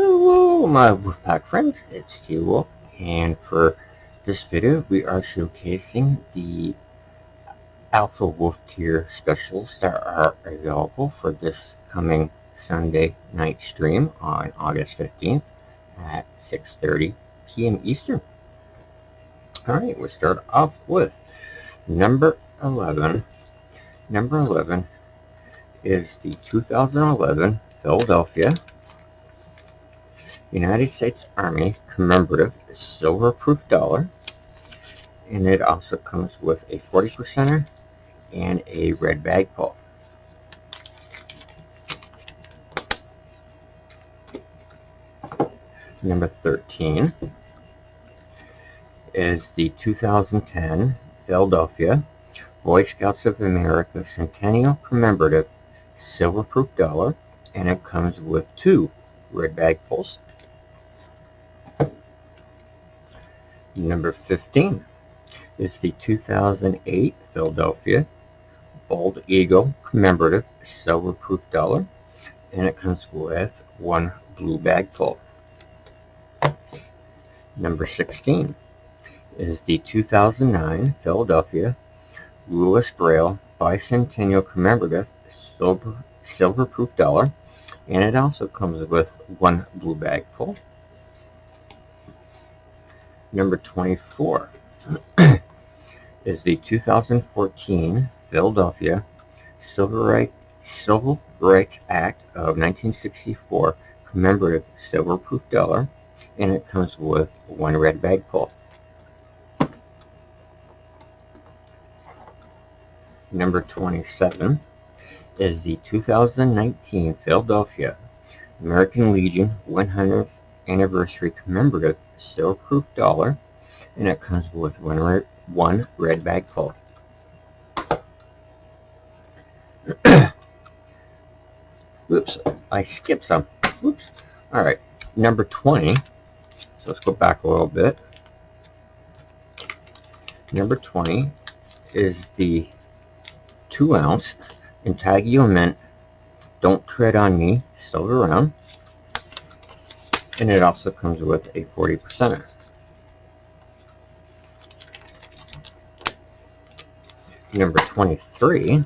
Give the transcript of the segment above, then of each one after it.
Hello my Wolfpack friends, it's T-Wolf, and for this video we are showcasing the Alpha Wolf Tier specials that are available for this coming Sunday night stream on August 15th at 6:30 p.m. Eastern. Alright, we'll start off with number 11. Number 11 is the 2011 Philadelphia United States Army commemorative silver proof dollar, and it also comes with a 40%er and a red bag pull. Number 13 is the 2010 Philadelphia Boy Scouts of America Centennial commemorative silver proof dollar, and it comes with 2 red bag pulls. Number 15 is the 2008 Philadelphia Bald Eagle commemorative silver proof dollar, and it comes with 1 blue bag pull. Number 16 is the 2009 Philadelphia Louis Braille Bicentennial commemorative silver proof dollar, and it also comes with 1 blue bag pull. Number 24 is the 2014 Philadelphia Civil Rights Act of 1964 commemorative silver proof dollar, and it comes with 1 red bag pull. Number 27 is the 2019 Philadelphia American Legion 100th Anniversary commemorative silver proof dollar, and it comes with 1 red bag pull. Oops, I skipped some. Oops. Alright, number 20. So let's go back a little bit. Number 20 is the 2-ounce Intaglio Mint Don't Tread on Me silver round, and it also comes with a 40%er. Number 23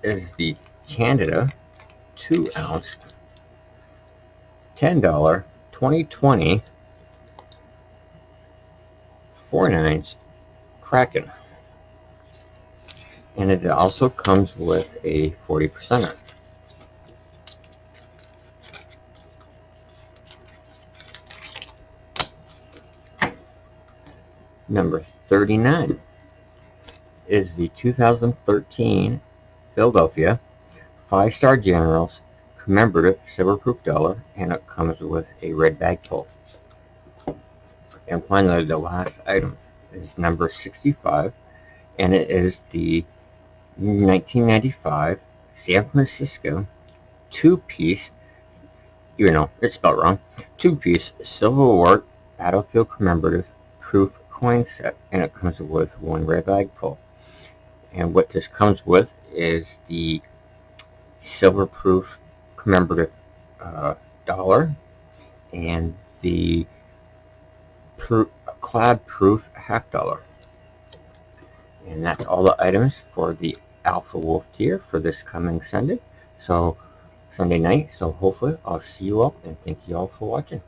is the Canada 2-ounce $10 2020 4/9 Kraken, and it also comes with a 40%er. Number 39 is the 2013 Philadelphia 5-Star Generals commemorative silver proof dollar, and it comes with a red bag pull. And finally, the last item is number 65, and it is the 1995 San Francisco 2-piece, even though it's spelled wrong, 2-piece Civil War Battlefield commemorative proof coin set, and it comes with 1 red bag pull. And what this comes with is the silver proof commemorative dollar and the clad proof $50. And that's all the items for the Alpha Wolf Tier for this coming Sunday night. So hopefully I'll see you all, and thank you all for watching.